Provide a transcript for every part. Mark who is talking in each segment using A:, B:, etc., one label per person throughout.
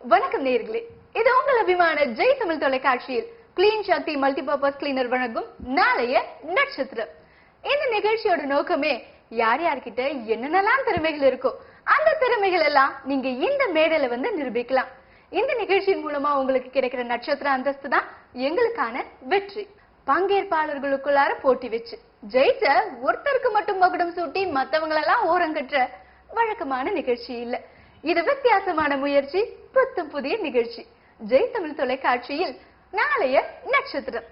A: வணக்கம் நேயர்களே, இது உங்கள் அபிமான ஜெய் தமிழ் தொலைக்காட்சியில் கிளீன் சக்தி மல்டிபர்பஸ் கிளீனர் வழங்கும் நாளைய நட்சத்திரம். இந்த நிகழ்ச்சியோட நோக்கமே யார் யார்கிட்ட என்னென்னலாம் திறமைகள் இருக்கோ அந்த திறமைகள் எல்லாம் நீங்க இந்த மேடையில வந்து நிரூபிக்கலாம். இந்த நிகழ்ச்சியின் மூலமா உங்களுக்கு கிடைக்கிற நட்சத்திர அந்தஸ்து தான் எங்களுக்கான வெற்றி. பங்கேற்பாளர்களுக்குள்ளார போட்டி வச்சு ஜெயிச்ச ஒருத்தருக்கு மட்டும் மகுடம் சூட்டி மத்தவங்களெல்லாம் ஓரங்கற்ற வழக்கமான நிகழ்ச்சி இல்ல. இது வித்தியாசமான முயற்சி, புத்தம் புதிய நிகழ்ச்சி. ஜெய் தமிழ் தொலைக்காட்சியில் நாளைய நட்சத்திரம்.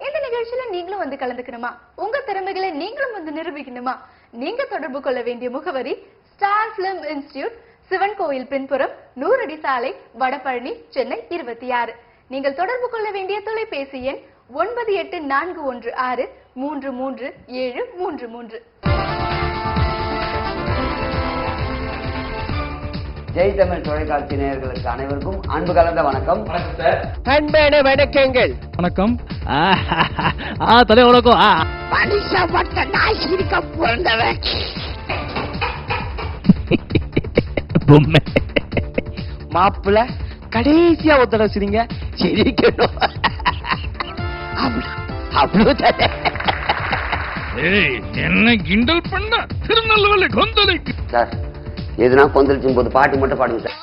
A: இந்த நிகழ்ச்சியில நீங்களும் வந்து கலந்துக்கணுமா? உங்க திறமைகளை நீங்களும் வந்து நிரூபிக்கணுமா? நீங்க தொடர்பு கொள்ள வேண்டிய முகவரி ஸ்டார் பிலிம் இன்ஸ்டிடியூட், சிவன் கோயில் பின்புறம், 100 அடி சாலை, வடபழனி, சென்னை 26. நீங்கள் தொடர்பு கொள்ள வேண்டிய தொலைபேசி எண் 9841633733.
B: ஜெய் தமிழ் தொலைக்காட்சி நேயர்களுக்கு அனைவருக்கும் அன்பு கலந்த வணக்கம்.
C: அன்பான வணக்கங்கள்.
D: வணக்கம். தலை வணக்கம்.
C: மனுஷப்பட்ட நாசிரிக்க பிறந்தவன் மாப்பிள்ள கடைசியா ஒத்தட சிரிங்க சிரிக்கணும்.
D: என்ன கிண்டல் பண்ண திருநெல்வேலி கொந்தளிக்கு
B: சார், எதுனா கொந்தளிச்சும் போது பாட்டு மட்டும் பாடுங்க சார்.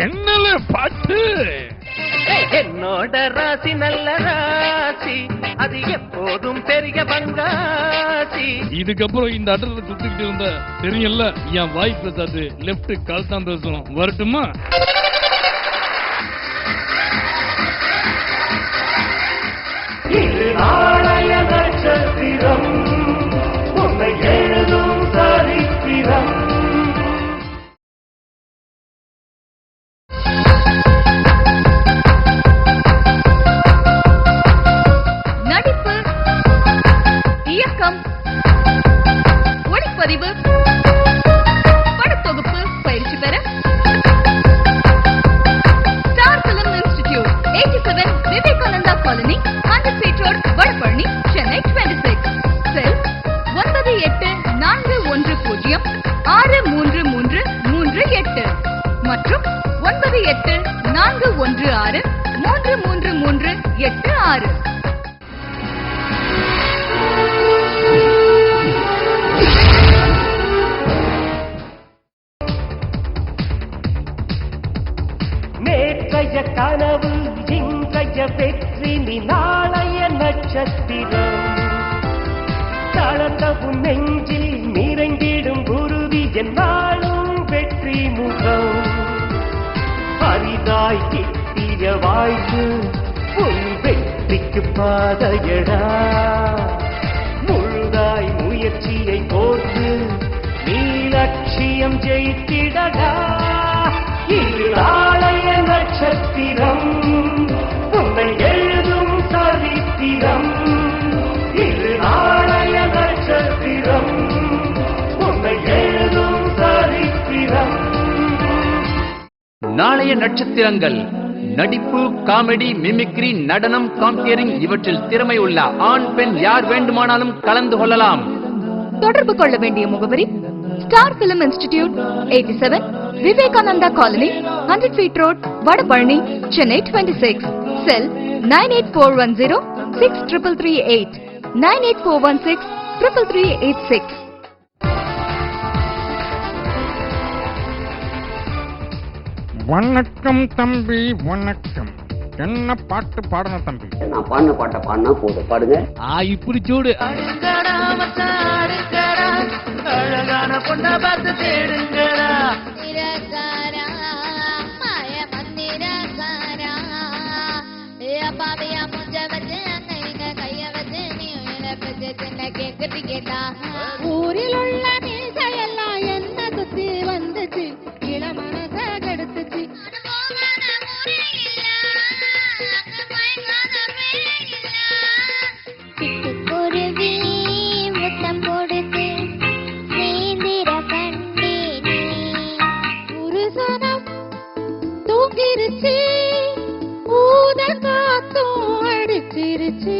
D: என்னல பாட்டு?
C: என்னோட ராசி நல்ல ராசி, அது எப்போதும் பெரிய பங்காசி.
D: இதுக்கப்புறம் இந்த அட்ரஸ் சுத்திக்கிட்டு இருந்த தெரியல என் வாய் பிரசாத் லெப்ட் கால் தான் பேசணும். வரட்டுமா?
C: இது நாளைய நட்சத்திரம், உன்னை எழுதும் சரித்திரம்.
A: நடிப்பு, இயக்கம், ஒளிப்பதிவு, படத்தொகுப்பு பயிற்சி பெற star film institute, 87 Vivekananda colony, 100 feet road, Vadapalani, Chennai 26. செல் 9841063338 மற்றும் 9841633386.
C: நேற்றைய கனவு இன்றைய வெற்றி, நீ நாளைய நட்சத்திரம். தளர்ந்தவும் நெஞ்சில் நிறைந்திடும் குருவி, என்னாலும் வெற்றி முகம். அரிதாய் கிட்டிய வாய்ப்பு உன் வெற்றிக்கு பாதையடா. முழுதாய் முயற்சியை கோர்த்து நீ லட்சியம் ஜெயித்திடடா. இது நாளைய நட்சத்திரம், உன்னை எழுதும் சரித்திரம். இது நாளைய நட்சத்திரம், உன்னை எழுதும் சரித்திரம்.
E: நாளைய நட்சத்திரங்கள்: நடிப்பு, காமெடி, மிமிக்ரி, நடனம், காம்பியரிங், இவற்றில் திறமை உள்ள ஆண் பெண் யார் வேண்டுமானாலும் கலந்து கொள்ளலாம்.
A: தொடர்பு கொள்ள வேண்டிய முகவரி star film institute, 87 Vivekananda colony, 100 feet road, Vadapalani, Chennai 26. செல் 9841063338, 9841633386.
D: வணக்கம் தம்பி, வணக்கம். என்ன பாட்டு பாடணும் தம்பி?
B: நான் பாடின பாட்டை பாடினா போதும், பாடுங்க.
D: இப்படி சூடு.
C: அழகான பொண்ண பார்த்து தேடுங்கடா.
F: ஊரில் உள்ள மீசையெல்லாம் என்ன சுத்தி வந்துச்சு, இளமனச கெடுத்துச்சு.
G: சிட்டுக்குருவி முத்தம் கொடுத்து நீந்திர கண்டேனே.
F: புருஷனம் தூங்கிருச்சு, ஊத காத்தும் அடிச்சிருச்சு.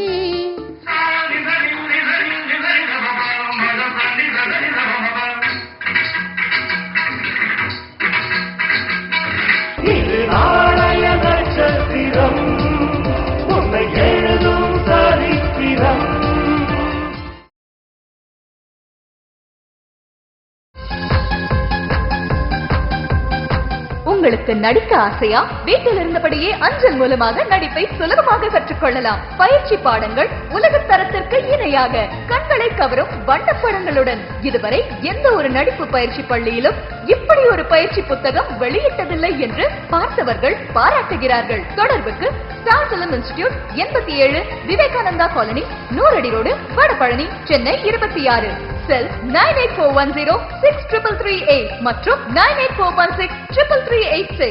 A: உங்களுக்கு நடிக்க ஆசையா? வீட்டில் இருந்தபடியே அஞ்சல் மூலமாக நடிப்பை சுலபமாக கற்றுக்கொள்ளலாம். பயிற்சி பாடங்கள் உலக தரத்திற்கு இணையாக கண்களை கவரும் வண்ணப்படங்களுடன். இதுவரை எந்த ஒரு நடிப்பு பயிற்சி பள்ளியிலும் இப்படி ஒரு பயிற்சி புத்தகம் வெளியிட்டதில்லை என்று பார்த்தவர்கள் பாராட்டுகிறார்கள். தொடர்புக்கு star film institute, 87 Vivekananda colony, 100 அடி ரோடு, வடபழனி, சென்னை 26. செல் 9841063338 மற்றும் 9841633386.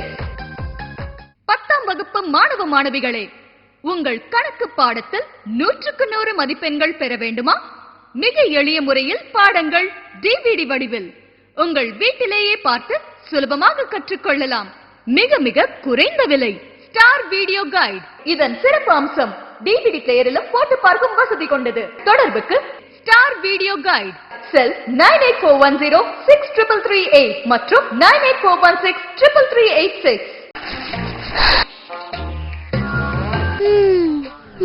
A: 10ஆம் வகுப்பு மாணவ மாணவிகளே, உங்கள் கணக்கு பாடத்தில் 100க்கு 100 மதிப்பெண்கள் பெற வேண்டுமா? மிக எளிய முறையில் பாடங்கள் டிவிடி வடிவில் உங்கள் வீட்டிலேயே பார்த்து சுலபமாக கற்றுக்கொள்ளலாம். மிக மிக குறைந்த விலை. ஸ்டார் வீடியோ கைடு இதன் சிறப்பு அம்சம். டிவிடி பிளேயரிலும் போட்டு பார்க்கும் வசதி கொண்டது. தொடர்புக்கு ஸ்டார் வீடியோ கைடு, செல் 9841063338 மற்றும் 9841633386.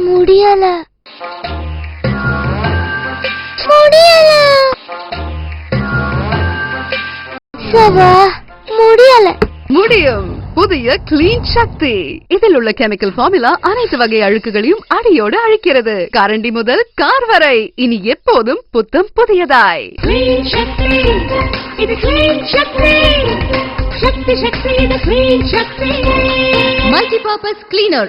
G: முடியல.
H: முடியும். புதிய கிளீன் சக்தி. இதில் உள்ள கெமிக்கல் ஃபார்முலா அனைத்து வகை அழுக்குகளையும் அடியோடு அழிக்கிறது. கரண்டி முதல் கார் வரை இனி எப்போதும் புத்தம் புதியதாய்.
A: Multipurpose cleaner